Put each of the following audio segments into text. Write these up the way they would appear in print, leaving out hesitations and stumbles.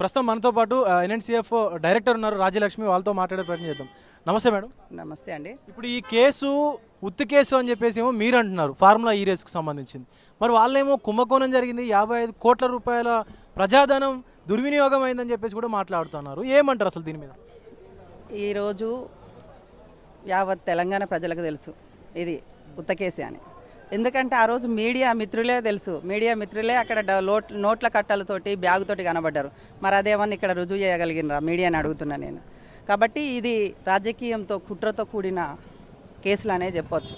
ప్రస్తుతం మనతో పాటు ఎన్ఎన్సీఎఫ్ డైరెక్టర్ ఉన్నారు రాజ్యలక్ష్మి, వాళ్ళతో మాట్లాడే ప్రయత్నం చేద్దాం. నమస్తే మేడం. నమస్తే అండి. ఇప్పుడు ఈ కేసు ఉత్తి కేసు అని చెప్పేసి ఏమో మీరు అంటున్నారు, ఫార్ములా ఈ రేస్కు సంబంధించింది. మరి వాళ్ళేమో కుంభకోణం జరిగింది, 55 కోట్ల రూపాయల ప్రజాధనం దుర్వినియోగం అయిందని చెప్పేసి కూడా మాట్లాడుతున్నారు. ఏమంటారు అసలు దీని మీద? ఈరోజు యావత్ తెలంగాణ ప్రజలకు తెలుసు ఇది ఉత్త కేసే అని. ఎందుకంటే ఆ రోజు మీడియా మిత్రులే తెలుసు, మీడియా మిత్రులే అక్కడ నోట్ల కట్టలతోటి బ్యాగుతోటి కనబడ్డారు. మరి అదేమన్నా ఇక్కడ రుజువు చేయగలిగినరా మీడియాని అడుగుతున్నా నేను. కాబట్టి ఇది రాజకీయంతో కుట్రతో కూడిన కేసులు అనే చెప్పొచ్చు.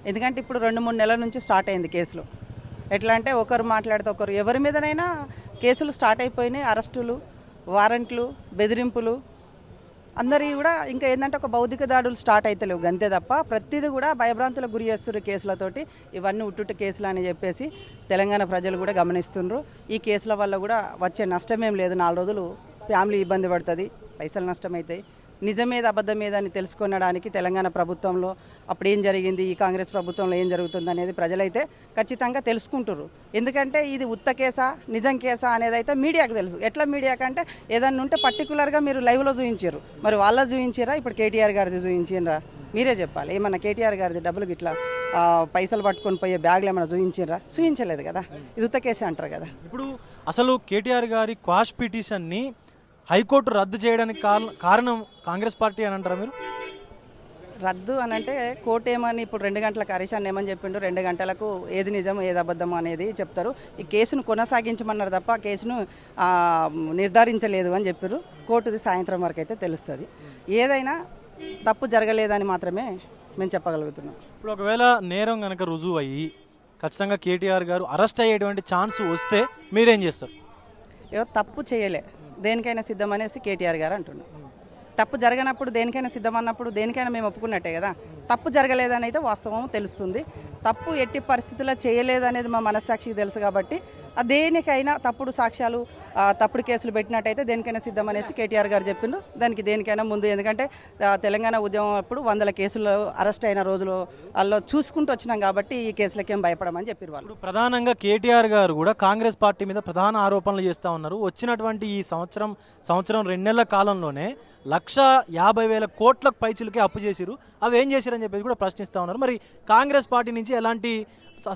ఎందుకంటే ఇప్పుడు 2-3 నెలల నుంచి స్టార్ట్ అయింది కేసులు. ఎట్లా అంటే ఒకరు మాట్లాడితే ఒకరు, ఎవరి మీదనైనా కేసులు స్టార్ట్ అయిపోయినాయి. అరెస్టులు, వారెంట్లు, బెదిరింపులు, అందరి కూడా ఇంకా ఏంటంటే ఒక భౌతిక దాడులు స్టార్ట్ అవుతలేవు గంతే తప్ప ప్రతిదీ కూడా భయభ్రాంతులకు గురి చేస్తున్నారు కేసులతోటి. ఇవన్నీ ఉట్టుట్టు కేసులు అని చెప్పేసి తెలంగాణ ప్రజలు కూడా గమనిస్తున్నారు. ఈ కేసుల వల్ల కూడా వచ్చే నష్టమేం లేదు. 4 రోజులు ఫ్యామిలీ ఇబ్బంది పడుతుంది, పైసలు నష్టమవుతాయి. నిజమేది అబద్ధం ఏదని తెలుసుకొనడానికి తెలంగాణ ప్రభుత్వంలో అప్పుడు ఏం జరిగింది, ఈ కాంగ్రెస్ ప్రభుత్వంలో ఏం జరుగుతుంది అనేది ప్రజలైతే ఖచ్చితంగా తెలుసుకుంటారు. ఎందుకంటే ఇది ఉత్త కేసా నిజం కేసా అనేది అయితే మీడియాకు తెలుసు. ఎట్లా మీడియాకు అంటే ఏదన్నా ఉంటే పర్టికులర్గా మీరు లైవ్లో చూపించారు, మరి వాళ్ళ చూపించారా, ఇప్పుడు కేటీఆర్ గారిది చూపించారా? మీరే చెప్పాలి. ఏమన్నా కేటీఆర్ గారిది డబ్బులు ఇట్లా పైసలు పట్టుకొని పోయే బ్యాగులు ఏమైనా చూపించారా? చూపించలేదు కదా. ఇది ఉత్త కేసే అంటారు కదా. ఇప్పుడు అసలు కేటీఆర్ గారి క్వాష్ పిటిషన్ని హైకోర్టు రద్దు చేయడానికి కారణం కాంగ్రెస్ పార్టీ అని అంటారా మీరు? రద్దు అని అంటే కోర్టు ఏమని ఇప్పుడు 2 గంటలకు హరీషాన్ని ఏమని చెప్పిండు, 2 గంటలకు ఏది నిజం ఏది అబద్ధం అనేది చెప్తారు. ఈ కేసును కొనసాగించమన్నారు తప్ప కేసును నిర్ధారించలేదు అని చెప్పారు. కోర్టుది సాయంత్రం వరకు అయితే తెలుస్తుంది. ఏదైనా తప్పు జరగలేదని మాత్రమే మేము చెప్పగలుగుతున్నాం. ఇప్పుడు ఒకవేళ నేరం కనుక రుజువు అయ్యి ఖచ్చితంగా కేటీఆర్ గారు అరెస్ట్ అయ్యేటువంటి ఛాన్స్ వస్తే మీరేం చేస్తారు? ఏదో తప్పు చేయలే, దేనికైనా సిద్ధం అనేసి కేటీఆర్ గారు అంటున్నారు. తప్పు జరగనప్పుడు దేనికైనా సిద్ధం అన్నప్పుడు దేనికైనా మేము ఒప్పుకున్నట్టే కదా. తప్పు జరగలేదని అయితే వాస్తవం తెలుస్తుంది. తప్పు ఎట్టి పరిస్థితుల్లో చేయలేదనేది మా మనస్సాక్షికి తెలుసు. కాబట్టి దేనికైనా తప్పుడు సాక్ష్యాలు తప్పుడు కేసులు పెట్టినట్టయితే దేనికైనా సిద్ధం అనేసి కేటీఆర్ గారు చెప్పిండు. దానికి దేనికైనా ముందు, ఎందుకంటే తెలంగాణ ఉద్యమం అప్పుడు 100 కేసులు అరెస్ట్ అయిన రోజులు అల్లో చూసుకుంటూ వచ్చినాం కాబట్టి ఈ కేసులకేం భయపడమని చెప్పారు వాళ్ళు. ప్రధానంగా కేటీఆర్ గారు కూడా కాంగ్రెస్ పార్టీ మీద ప్రధాన ఆరోపణలు చేస్తూ ఉన్నారు. వచ్చినటువంటి ఈ సంవత్సరం 2 నెలల కాలంలోనే 1,50,000 కోట్లకు పైచిలకే అప్పు చేసిరు, అవి ఏం చేశారని చెప్పేసి కూడా ప్రశ్నిస్తూ ఉన్నారు. మరి కాంగ్రెస్ పార్టీ నుంచి ఎలాంటి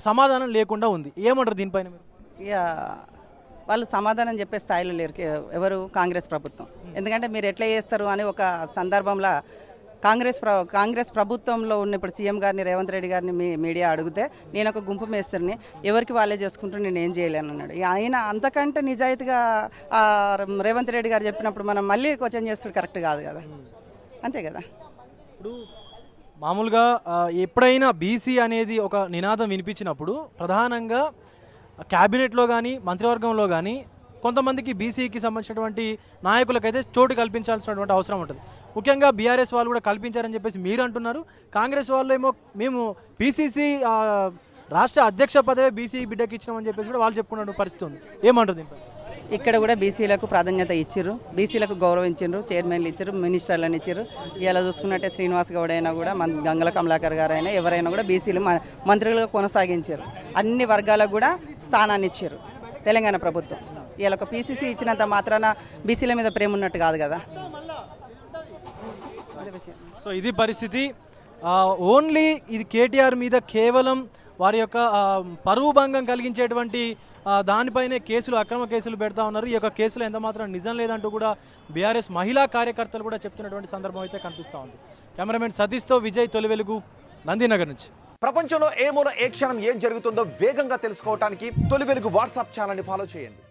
సమాధానం లేకుండా ఉంది, ఏమంటారు దీనిపైన మీరు? ఇక వాళ్ళు సమాధానం చెప్పే స్థాయిలో లేరు ఎవరు, కాంగ్రెస్ ప్రభుత్వం. ఎందుకంటే మీరు ఎట్లా చేస్తారు అని ఒక సందర్భంలో కాంగ్రెస్ ప్రభుత్వంలో ఉన్న ఇప్పుడు సీఎం గారిని, రేవంత్ రెడ్డి గారిని మీడియా అడిగితే, నేను ఒక గుంపు మేస్తరిని, ఎవరికి వాళ్ళే చేసుకుంటూ నేను ఏం చేయలేను అన్నాడు. ఆయన అంతకంటే నిజాయితీగా రేవంత్ రెడ్డి గారు చెప్పినప్పుడు మనం మళ్ళీ క్వశ్చన్ చేస్తాడు, కరెక్ట్ కాదు కదా. అంతే కదా. ఇప్పుడు మామూలుగా ఎప్పుడైనా బీసీ అనేది ఒక నినాదం వినిపించినప్పుడు ప్రధానంగా క్యాబినెట్లో కానీ మంత్రివర్గంలో కానీ కొంతమందికి బీసీకి సంబంధించినటువంటి నాయకులకైతే చోటు కల్పించాల్సినటువంటి అవసరం ఉంటుంది. ముఖ్యంగా బీఆర్ఎస్ వాళ్ళు కూడా కల్పించారని చెప్పేసి మీరు అంటున్నారు. కాంగ్రెస్ వాళ్ళు ఏమో మేము పీసీసీ రాష్ట్ర అధ్యక్ష పదవి బీసీ బిడ్డకి ఇచ్చినామని చెప్పేసి కూడా వాళ్ళు చెప్పుకున్న పరిస్థితి ఉంది. ఏమంటుంది? ఇక్కడ కూడా బీసీలకు ప్రాధాన్యత ఇచ్చారు, బీసీలకు గౌరవించారు, చైర్మన్లు ఇచ్చారు, మినిస్టర్లను ఇచ్చారు. ఇలా చూసుకున్నట్టే శ్రీనివాస్ గౌడ్ అయినా కూడా, గంగల కమలాకర్ గారు అయినా ఎవరైనా కూడా బీసీలు మంత్రులుగా కొనసాగించారు. అన్ని వర్గాలకు కూడా స్థానాన్ని ఇచ్చారు తెలంగాణ ప్రభుత్వం. ఇలా ఒక పీసీసీ ఇచ్చినంత మాత్రాన బీసీల మీద ప్రేమ ఉన్నట్టు కాదు కదా. సో ఇది పరిస్థితి. ఓన్లీ ఇది కేటీఆర్ మీద కేవలం వారి యొక్క పరువు భంగం కలిగించేటువంటి దానిపైనే కేసులు, అక్రమ కేసులు పెడతా ఉన్నారు. ఈ యొక్క కేసులు ఎంత మాత్రం నిజం లేదంటూ కూడా బీఆర్ఎస్ మహిళా కార్యకర్తలు కూడా చెప్తున్నటువంటి సందర్భం అయితే కనిపిస్తూ ఉంది. కెమెరామెన్ సతీష్తో విజయ్, తొలి వెలుగు, నందినగర్ నుంచి. ప్రపంచంలో ఏ మూల ఏ క్షణం ఏం జరుగుతుందో వేగంగా తెలుసుకోవడానికి తొలి వెలుగు వాట్సాప్ ఛానల్ని ఫాలో చేయండి.